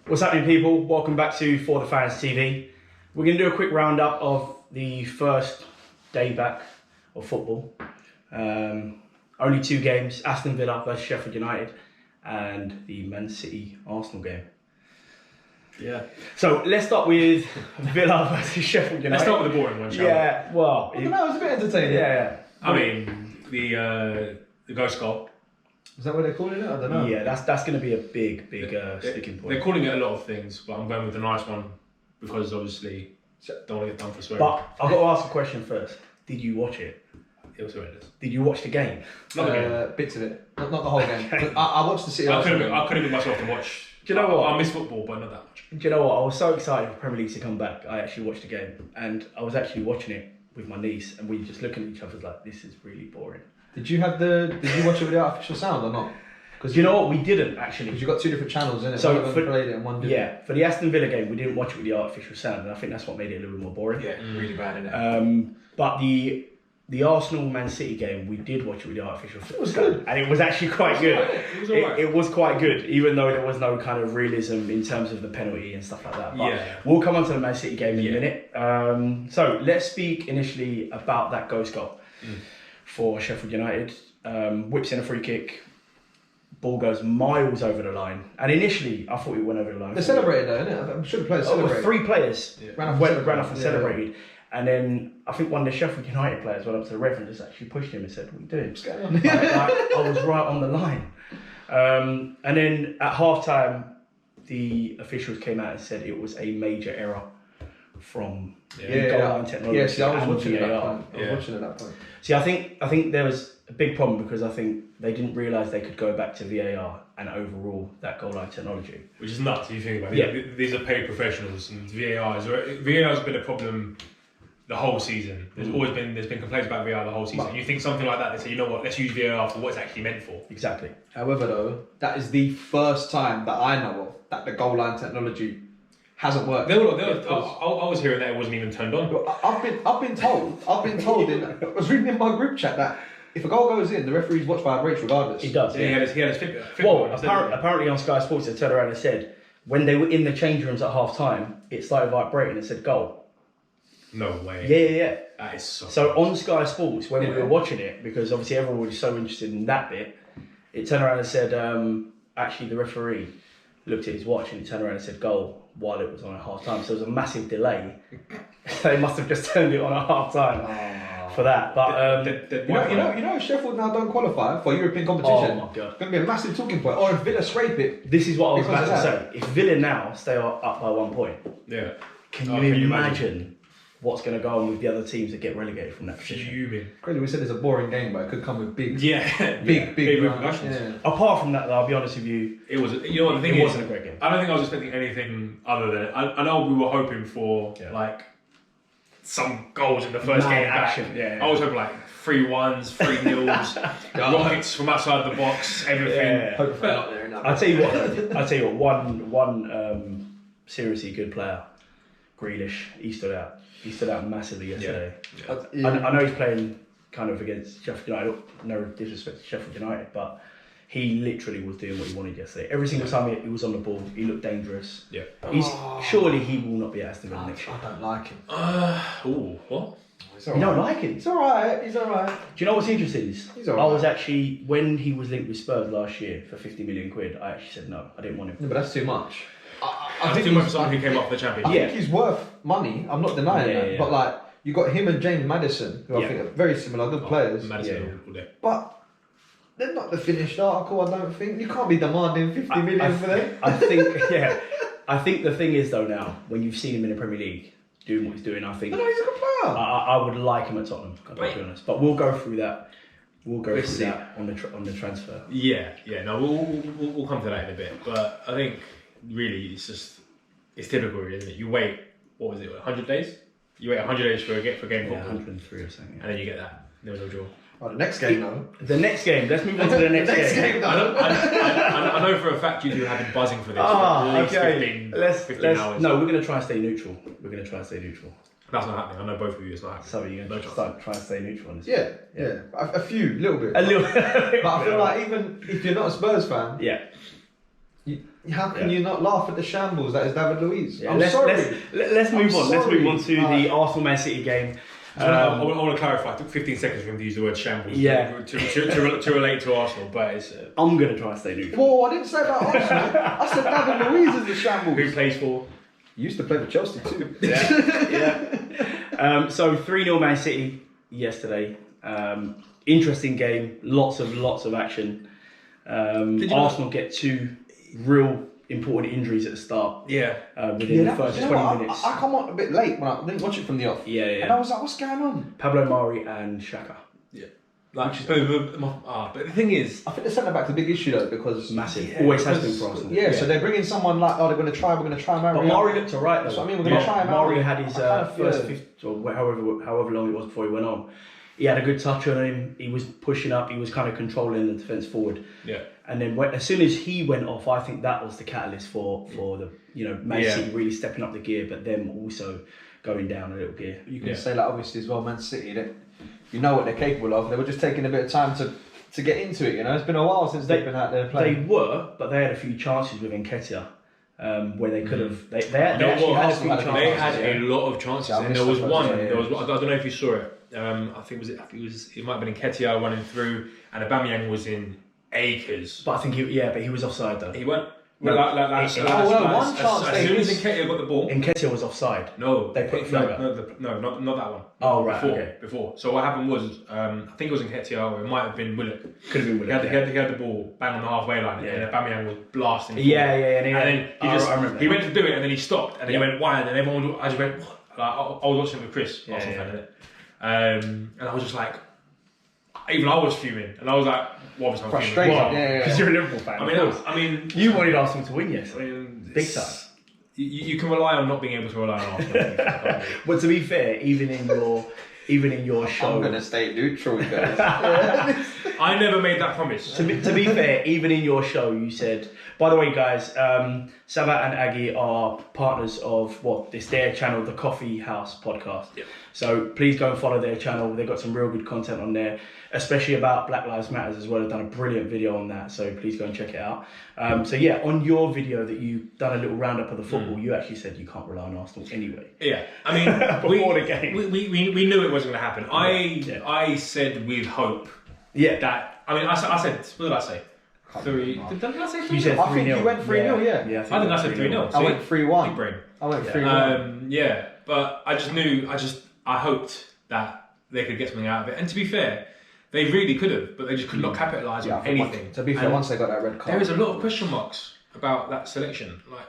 What's happening, people? Welcome back to For the Fans TV. We're going to do a quick roundup of the first day back of football. Only 2 games, Aston Villa versus Sheffield United and the Man City Arsenal game. Yeah. So let's start with Villa versus Sheffield United. Let's start with the boring one, shall we? Yeah, well... I don't know, it was a bit entertaining. Yeah. I mean, the ghost goal. Is that what they're calling it? I don't know. Yeah, that's going to be a big sticking point. They're calling it a lot of things, but I'm going with the nice one because obviously don't want to get done for swearing. But I've got to ask a question first. Did you watch it? It was horrendous. Did you watch the game? Not the game. Bits of it, not the whole game. I watched the City. I couldn't get myself to watch. Do you know what? I miss football, but not that much. Do you know what? I was so excited for Premier League to come back. I actually watched the game, and I was actually watching it with my niece, and we were just looking at each other like, "This is really boring." Did you watch it with the artificial sound or not? Because you know what, we didn't actually. Because you got 2 different channels in it. So one of them played it and one didn't. Yeah, for the Aston Villa game, we didn't watch it with the artificial sound, and I think that's what made it a little bit more boring. Yeah, really bad, innit? But the Arsenal Man City game, we did watch it with the artificial sound. It was good. And it was actually quite good. It was alright. It was quite good, even though there was no kind of realism in terms of the penalty and stuff like that. But Yeah. we'll come on to the Man City game in a minute. So let's speak initially about that ghost goal for Sheffield United. Whips in a free kick. Ball goes miles over the line. And initially, I thought it went over the line. They celebrated though, innit? I'm sure the players celebrated. 3 players Ran off and celebrated. And then I think one of the Sheffield United players went up to the ref and just actually pushed him and said, "What are you doing?" What's going on? Like, I was right on the line. And then at half time, the officials came out and said it was a major error from the goal line technology. Yeah, see, I was and watching at VAR. that point. I was watching at that point. See, I think there was a big problem because I think they didn't realise they could go back to VAR and overrule that goal line technology. Which is nuts if you think about it. Yeah. These are paid professionals, and VAR's been a problem the whole season. There's been complaints about VAR the whole season. But- You think something like that, they say, you know what, let's use VAR for what it's actually meant for. Exactly. Together though, that is the first time that I know of that the goal line technology hasn't worked. I was hearing that it wasn't even turned on. I've been told. I was reading in my group chat that if a goal goes in, the referee's watch vibrates regardless. He does. Yeah, he had his figure. Well, apparently on Sky Sports, they turned around and said when they were in the change rooms at half time, it started vibrating and said goal. No way. Yeah. That is so. So on Sky Sports, when we were watching it, because obviously everyone was so interested in that bit, it turned around and said, actually the referee looked at his watch and he turned around and said goal while it was on at half time. So there was a massive delay. They must have just turned it on at half time for that. But you know, if Sheffield now don't qualify for European competition, oh my God. it's going to be a massive talking point. Or if Villa scrape it, this is what I was Because about to of say. If Villa now stay up by 1 point, Yeah. can you imagine what's going to go on with the other teams that get relegated from that position? Fuming. crazy. We said it's a boring game, but it could come with big Big repercussions. repercussions. Apart from that, though, I'll be honest with you, It was. You know what the thing it is? wasn't a great game. I don't think I was expecting anything other than. I know we were hoping for like some goals in the first Mad game back. action, yeah. I was hoping like 3-1s, 3-0s, rockets from outside the box, everything. Yeah. Hopefully not there enough. I'll tell you what. One seriously good player, Grealish. He stood out. He stood out massively yesterday. Yeah. I know he's playing kind of against Sheffield United. No disrespect to Sheffield United, but he literally was doing what he wanted yesterday. Every single time he was on the ball, he looked dangerous. Yeah. Surely he will not be at Aston Villa next year. I don't like him. Ooh, what? You don't like him? He's alright. He's alright. Do you know what's interesting? He's alright. I was actually, when he was linked with Spurs last year for 50 million quid, I actually said no, I didn't want him. No, but that's too much. I think too much for someone who came off the championship. I think he's worth money. I'm not denying that. Yeah. But like, you got him and James Madison, who I Yeah. think are very similar, good players. Madison all day. But they're not the finished article. I don't think you can't be demanding 50 million for them. I think the thing is though now, when you've seen him in the Premier League doing what he's doing, I think No, he's a good player. I would like him at Tottenham. I'll be honest, but we'll go through that. We'll go through that on the transfer. Yeah. No, we'll come to that in a bit. But I think really it's typical, really, isn't it? You wait. What was it? 100 days? You wait 100 days for a game football, 103 or something. and then you get that. There was no draw. Oh, the next game though. The next game. Let's move on to the next game. I know for a fact you have been buzzing for this. Ah, for at least okay. 15 hours. No, we're going to try and stay neutral. That's not happening. I know both of you. It's not happening. So you're going to start trying to stay neutral on this. Yeah. A few, little bit. A little. But I feel like even if you're not a Spurs fan, Yeah. How can you not laugh at the shambles that is David Luiz? Yeah, I'm sorry. Let's move on. Let's sorry. move on to the Arsenal Man City game. I want to clarify. It took 15 seconds for him to use the word shambles to relate to Arsenal, but it's... I'm going to try and stay neutral. Whoa, I didn't say about Arsenal. I said David Luiz is the shambles. Who plays for? He used to play for Chelsea too. Yeah. So 3-0 Man City yesterday. Interesting game. Lots of action. Arsenal get 2 real important injuries at the start. Yeah. Within the first 20 minutes. I come on a bit late when I didn't watch it from the off. Yeah. And I was like, what's going on? Pablo Mari and Xhaka. Yeah. But the thing is, I think the centre back's a big issue though because Massive. Always has been for Arsenal. Yeah, so they're bringing someone like, we're going to try Mari. But Mari looked alright though. So I mean, we're going to try him out. Mari had his first 50, or however long it was before he went on. He had a good touch on him. He was pushing up. He was kind of controlling the defence forward. Yeah. And then as soon as he went off, I think that was the catalyst for the Man City really stepping up the gear, but them also going down a little gear. You can say like obviously as well, Man City. You know what they're capable of. They were just taking a bit of time to get into it. It's been a while since they've been out there playing. They were, but they had a few chances with Nketiah. Where they could have, they had a few chances. They had a lot of chances, and there was one. Yeah. There was. I don't know if you saw it. I think it might have been Nketiah running through, and Aubameyang was in acres. But I think he was offside though. He went. one chance. As soon as Nketiah got the ball, Nketiah was offside. No, they put the flag up. No, not that one. Oh right, before. So what happened was, I think it was Nketiah, or it might have been Willock. Could have been Willock. He had the ball bang on the halfway line, and Aubameyang was blasting. And then he went to do it, and then he stopped, and then he went wide, and everyone. I just went. What? Like, I was watching it with Chris, Arsenal fan, innit? And I was just like, even I was fuming, and I was like, what was I frustrated? Because you're a Liverpool fan. I mean, you wanted Arsenal to win yesterday. Big time. You can rely on not being able to rely on Arsenal. But to be fair, even in your show, I'm gonna stay neutral, guys. I never made that promise. To be fair, even in your show, you said. By the way, guys, Sava and Aggie are partners of it's their channel, the Coffee House Podcast. Yep. So please go and follow their channel. They've got some real good content on there, especially about Black Lives Matters as well. They've done a brilliant video on that, so please go and check it out. On your video that you've done a little roundup of the football, you actually said you can't rely on Arsenal anyway. Yeah, I mean, before the game, we knew it wasn't going to happen. I said with hope. Yeah. That I said. What did I say? 3. Did I say 3-0? You said 3-0. I think you went 3-0. Yeah. I think I said 3-0. I went 3-1. Big brain. I went 3-1. Yeah, but I just knew. I hoped that they could get something out of it. And to be fair, they really could have, but they just could not capitalise on anything. To be fair, once they got that red card, there is a lot of question marks about that selection. Like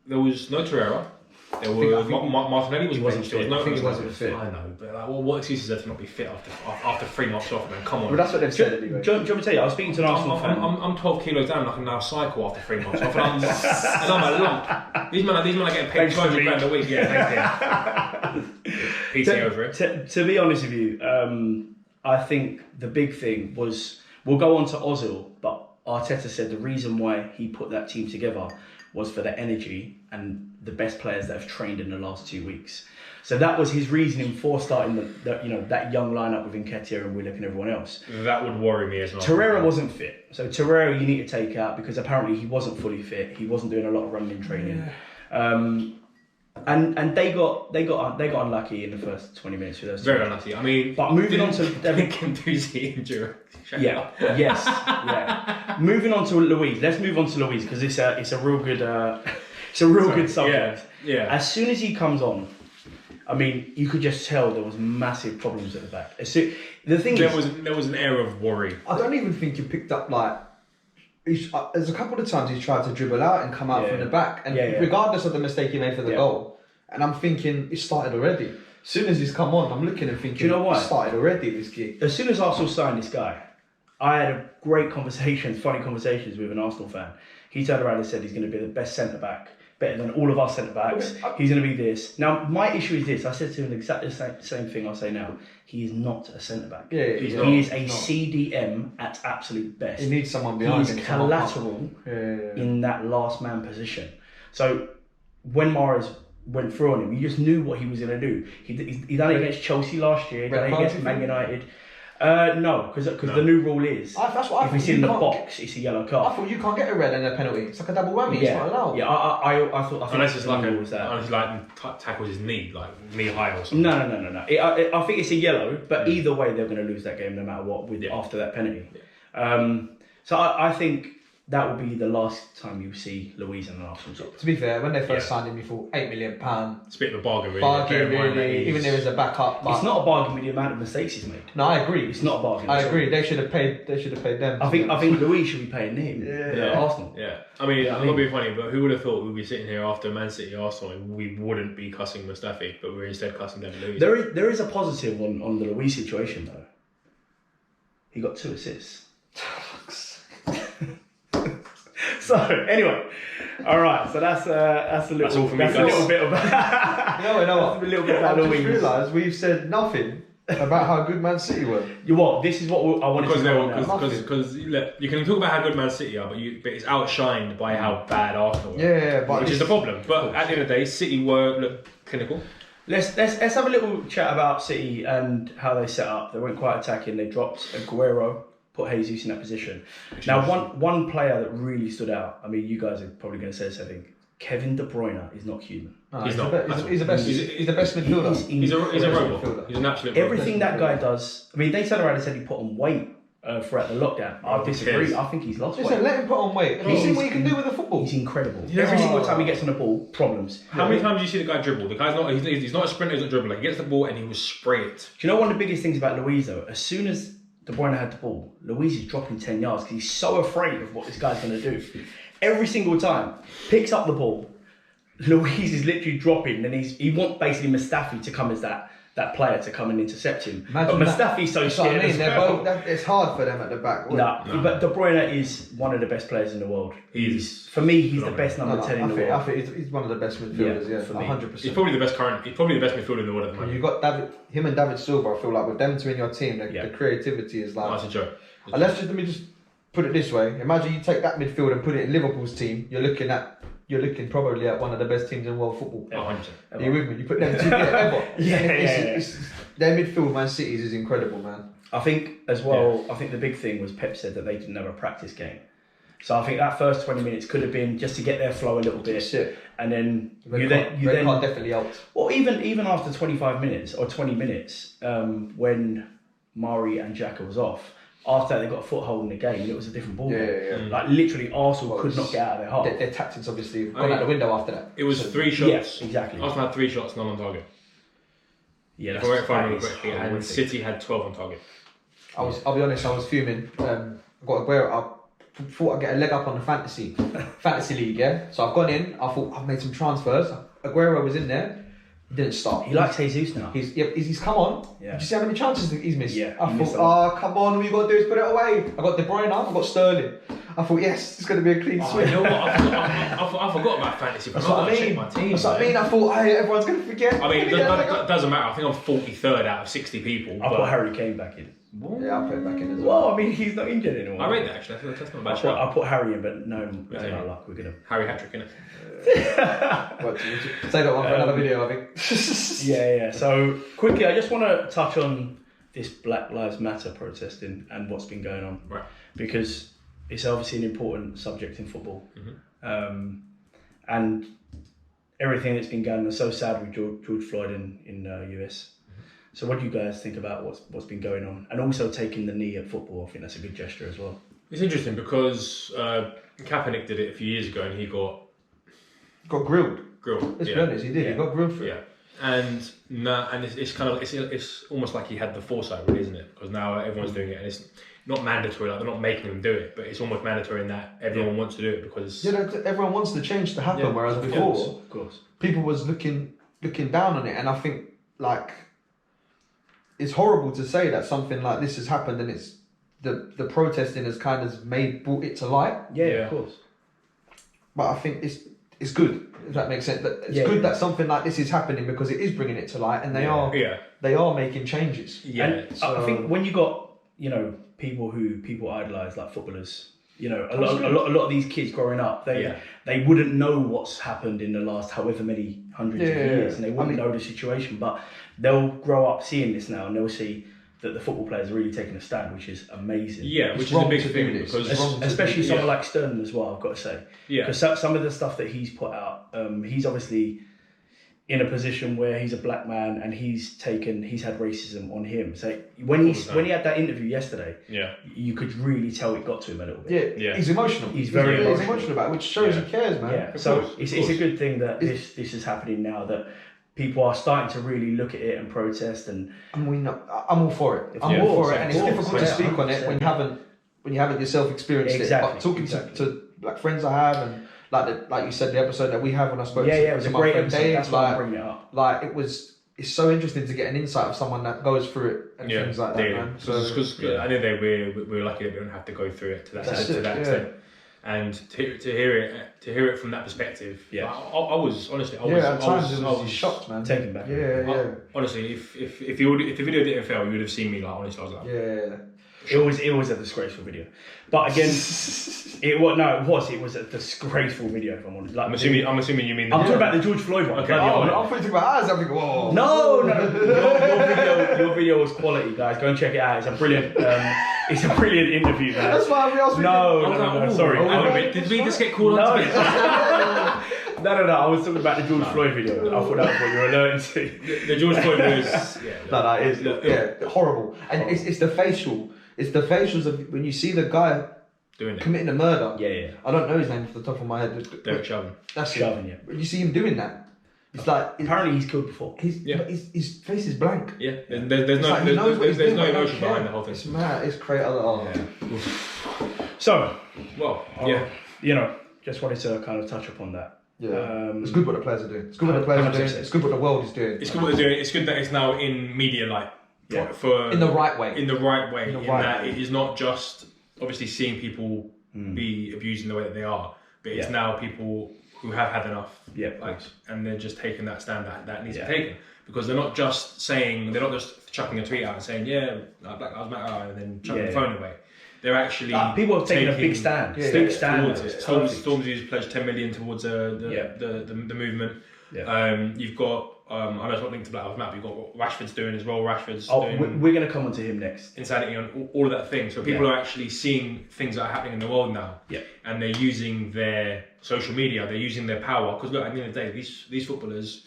there was no Torreira. There was Martinelli wasn't fit. I think he wasn't fit. I know, but what excuse is there to not be fit after 3 months off? Man, come on. But that's what they've said anyway. Do you want me to tell you? I was speaking to an Arsenal fan. I'm 12 kilos down. I can now cycle after 3 months off, and I'm a lump. These men are getting paid 200 grand a week. Yeah, thank you. PT over it. To be honest with you, I think the big thing was we'll go on to Ozil, but Arteta said the reason why he put that team together was for the energy and the best players that have trained in the last 2 weeks. So that was his reasoning for starting that young lineup with Nketiah and Willock and everyone else. That would worry me as well. Torreira wasn't fit, so Torreira you need to take out because apparently he wasn't fully fit. He wasn't doing a lot of running training, and they got unlucky in the first 20 minutes with those. Very unlucky. I mean, but moving on to Devin Cambusi injury. Moving on to Luiz. Let's move on to Luiz because it's a real good good subject. Yeah. As soon as he comes on, I mean, you could just tell there was massive problems at the back. There was an air of worry. I don't even think he picked up there's a couple of times he's tried to dribble out and come out from the back, and regardless of the mistake he made for the goal, and I'm thinking it started already. As soon as he's come on, I'm looking and thinking, do you know what? It started already, this gig. As soon as Arsenal signed this guy, I had funny conversations with an Arsenal fan. He turned around and said he's going to be the best centre back, better than all of our centre backs. He's going to be this. Now, my issue is this. I said to him exactly the same thing I'll say now. He is not a centre back. Yeah, he is a CDM at absolute best. He needs someone behind him. He is collateral in that last man position. So when Mahrez went through on him, you just knew what he was going to do. He done it against Chelsea last year, done it against Man United. No, because the new rule is That's what I if thought. it's in the box, it's a yellow I card. thought you can't get a red and a penalty. It's like a double whammy. It's not allowed. Yeah, I thought. Unless it's like that. tackles his knee, like knee high or something. No. I think it's a yellow, but either way, they're going to lose that game no matter what after that penalty. Yeah. So I think that will be the last time you see Luiz in an Arsenal top. To be fair, when they first signed him, you thought £8 million. It's a bit of a bargain, really. Even if it's a backup. It's not a bargain with the amount of mistakes he's made. No, I agree. It's not a bargain. I agree. They should have paid them. I think Luiz should be paying him. Arsenal. Yeah. I mean, I'm not being funny, but who would have thought we'd be sitting here after Man City Arsenal and we wouldn't be cussing Mustafi, but we're instead cussing David Luiz. There is a positive on the Luiz situation though. He got 2 assists. So anyway, all right. So that's a little. That's all for me. That's a little bit of. You know what? A little bit about I just Luiz. realised we've said nothing about how good Man City were. You what? This is what I wanted to know. Because look, you can talk about how good Man City are, but it's outshined by how bad Arsenal were. Yeah, but which is the problem. But at the end of the day, City were clinical. Let's have a little chat about City and how they set up. They weren't quite attacking. They dropped Aguero, put Jesus in that position. Now, one player that really stood out. I mean, you guys are probably going to say this. I think Kevin De Bruyne is not human. No, he's not. He's the best midfielder. He's a robot. He's an absolute robot. Everything that guy does. I mean, they turned around and said he put on weight throughout the lockdown. I disagree. I think he's lost weight. Listen, let him put on weight. Have you seen what he can do with the football? He's incredible. Every single time he gets on the ball, problems. How many times do you see the guy dribble? The guy's not. He's not a sprinter. He's not a dribbler. He gets the ball and he will spray it. Do you know one of the biggest things about Luiz though? As soon as De Bruyne had the ball, Luiz is dropping 10 yards because he's so afraid of what this guy's going to do. Every single time, picks up the ball, Luiz is literally dropping, and he wants basically Mustafi to come as that player to come and intercept him. Imagine but Mustafi's so scared. It's hard for them at the back. No. But De Bruyne is one of the best players in the world. For me, he's the best number 10 in the world. I think he's one of the best midfielders. For me, 100%. He's probably the best midfielder in the world at the moment. You've got him and David Silva. I feel like with them two in your team, the creativity is like. That's a joke. Let me just put it this way. Imagine you take that midfield and put it in Liverpool's team. You're looking probably at one of the best teams in world football. 100%. Are you with me? You put them two ever. Their midfield, Man City's, is incredible, man. I think as well. I think the big thing was Pep said that they didn't have a practice game. So I think that first 20 minutes could have been just to get their flow a little bit, and then red card definitely helped. Well, even after 25 minutes or 20 minutes, when Mari and Xhaka was off, after they got a foothold in the game, it was a different ball. Yeah. Like literally, Arsenal could not get out of their half. Their tactics obviously gone out the window after that. It was 3 shots. Yes, exactly. Arsenal had 3 shots, none on target. Yeah, if I remember correctly, and City had 12 on target. I'll be honest, I was fuming. I got Aguero up. Thought I'd get a leg up on the fantasy league, yeah. So I've gone in. I thought I've made some transfers. Aguero was in there. He didn't start. He likes Jesus now. He's come on. Yeah. Did you see how many chances he's missed? Yeah. I thought, come on, all you got to do is put it away. I got De Bruyne. I got Sterling. I thought, yes, it's going to be a clean sweep. You know what? I forgot about fantasy. That's what I mean. My team, That's what I mean. I thought, hey, everyone's going to forget. I mean, it doesn't matter. I think I'm 43rd out of 60 people. I put Harry Kane back in. What? Yeah, I'll put him back in as well. Well, I mean, he's not injured anymore. I rate that actually. I think that's not a bad shot. I put Harry in, but no luck. We're gonna Harry hat-trick, innit? Say that one for another video, I think. Yeah. So quickly, I just want to touch on this Black Lives Matter protesting and what's been going on, right? Because it's obviously an important subject in football, mm-hmm. And everything that's been going on is so sad with George Floyd in US. So what do you guys think about what's been going on? And also taking the knee at football, I think that's a good gesture as well. It's interesting because Kaepernick did it a few years ago and he got grilled. Let's be honest, he did. Yeah. He got grilled for it. Yeah. And it's kind of it's almost like he had the foresight, really, isn't it? Because now everyone's doing it, and it's not mandatory. Like they're not making them do it, but it's almost mandatory in that everyone wants to do it because everyone wants the change to happen. Whereas before, of course, people was looking down on it, and I think like it's horrible to say that something like this has happened, and it's the protesting has kind of brought it to light. Yeah, of course. But I think it's good. If that makes sense, that it's good that something like this is happening because it is bringing it to light, and they are making changes. Yeah, and I think when you got people who people idolise like footballers, a lot of these kids growing up, they wouldn't know what's happened in the last however many hundreds of years, and they wouldn't know the situation, but they'll grow up seeing this now, and they'll see that the football players are really taking a stand, which is amazing. Yeah, which is a big thing because especially someone like Stern as well. I've got to say, because some of the stuff that he's put out, he's obviously in a position where he's a black man and he's had racism on him. So when he had that interview yesterday, you could really tell it got to him a little bit. Yeah, he's emotional. He's very emotional about it, which shows he cares, man. Yeah, so it's a good thing that this is happening now, that people are starting to really look at it and protest. And I'm all for it. I'm all for it, and it's difficult to speak on it when you haven't yourself experienced it. But talking to like friends I have and. Like you said, the episode that we have when I spoke to it was a great episode. Dave, that's why I'm bringing it up. Like it's so interesting to get an insight of someone that goes through it and things like that, man. Because at the end of the day, we're lucky that we don't have to go through it to that extent. And to hear it from that perspective, I was honestly, at times I was shocked, man. Taken back. Honestly, if the video didn't fail, you would have seen me. Like honestly, I was like, It was a disgraceful video, but again, it was a disgraceful video. If I'm honest, like, I'm assuming you mean. I'm talking about the George Floyd one. Okay, I'm talking about ours. I'm thinking, whoa. No. Your video was quality, guys. Go and check it out. It's a brilliant interview, man. That's why I was No. Sorry. Did we just get called on to this? No. I was talking about the George Floyd video. I thought that was what you were alerting to. The George Floyd was. That is horrible, and it's the facial. It's the facials of when you see the guy committing a murder. Yeah. I don't know his name off the top of my head. Derek Chauvin. That's Chauvin, When you see him doing that, it's like apparently he's killed before. His face is blank. Yeah, there's no emotion behind the whole thing. It's mad. It's crazy. So, yeah, just wanted to kind of touch upon that. Yeah, it's good what the players are doing. It's good what the players are doing. It's good what the world is doing. It's good what they're doing. It's good that it's now in media light. For in the right way. It is not just obviously seeing people be abused in the way that they are, but it's now people who have had enough. And they're just taking that stand that needs to be taken, because they're not just chucking a tweet out and saying Black Lives Matter and then chucking the phone away. They're actually people have taken a big stand. Stormzy's pledged 10 million towards the movement. You've got I know it's not linked to Black Lives Matter, but you've got Rashford's doing as well. We're going to come on to him next. Insanity on all of that thing. So people are actually seeing things that are happening in the world now, and they're using their social media. They're using their power, because look, at the end of the day, these footballers,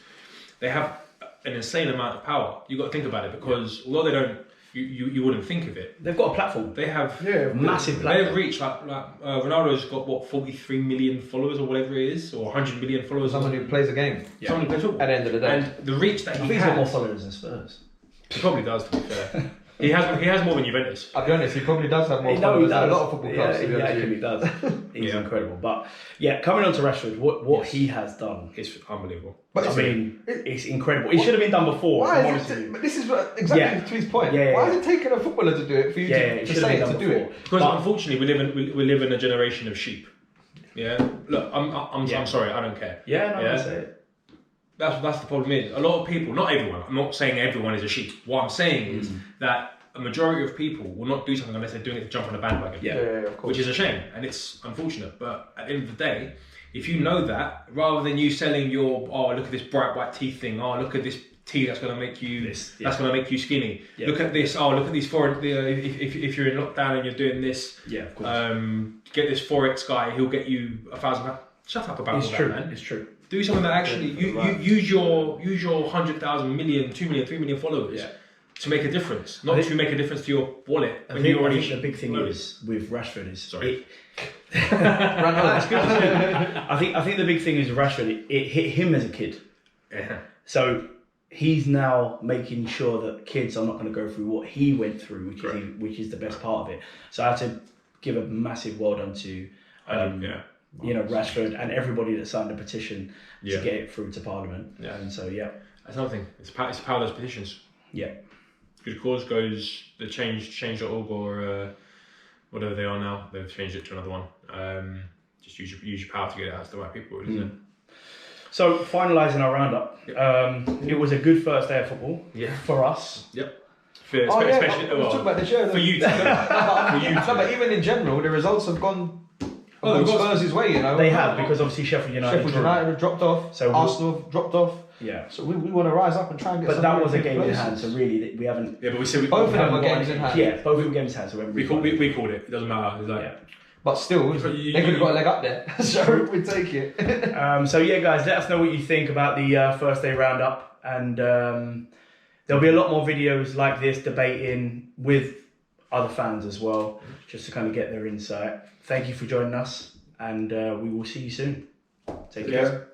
they have an insane amount of power. You've got to think about it, because although they don't. You wouldn't think of it. They've got a platform. They have massive platform. They've reached Ronaldo's got 43 million followers or whatever it is, or 100 million followers. Someone who plays a game. Someone who plays football. At the end of the day. And the reach that he's got more followers than Spurs. He probably does, to be fair. He has more than Juventus. I'll be honest, he probably does have more followers than a lot of football clubs. He actually does. He's incredible. But coming on to Rashford, what he has done is unbelievable. But it's incredible. It should have been done before. But this is exactly to his point. Why is it taking a footballer to do it for you to say it to do it? Because unfortunately, we live in a generation of sheep. Yeah. Look, I'm sorry, I don't care. I say it. That's the problem is, a lot of people, not everyone, I'm not saying everyone is a sheep. What I'm saying is that a majority of people will not do something unless they're doing it to jump on a bandwagon. Of course. Which is a shame, and it's unfortunate. But at the end of the day, if you know that, rather than you selling your, look at this bright white teeth thing, look at this tea that's going to make you that's going to make you skinny. Look at this, look at these foreign, if you're in lockdown and you're doing this, of course. Get this Forex guy, he'll get you £1,000. Shut up about that, man. It's true. Do something that actually use your 100,000 million, 2 million, 3 million followers to make a difference, not to make a difference to your wallet. I think the big thing is with Rashford is I think the big thing is with Rashford. It hit him as a kid, so he's now making sure that kids are not going to go through what he went through, which is the best part of it. So I had to give a massive well done to. Rashford and everybody that signed a petition to get it through to Parliament. And so that's another thing. It's power of those petitions. Good cause goes the change.org or whatever they are now. They've changed it to another one. Just use your power to get it out to the right people, isn't it? So finalising our roundup, it was a good first day of football for us. Especially for you. But even in general, the results have gone gone Spurs' way, you know. They have, because obviously Sheffield United have dropped off. So Arsenal have dropped off. Yeah. So we want to rise up and try and get. But some that was a European game in places. hand, so really we haven't. Yeah, but we said both of them were games in hand. Yeah, both of them games in hand. So we called it. It doesn't matter. It's like, But still, they could have got a leg up there. So we take it. So yeah, guys, let us know what you think about the first day roundup, and there'll be a lot more videos like this debating with other fans as well, just to kind of get their insight. Thank you for joining us, and we will see you soon. Take care.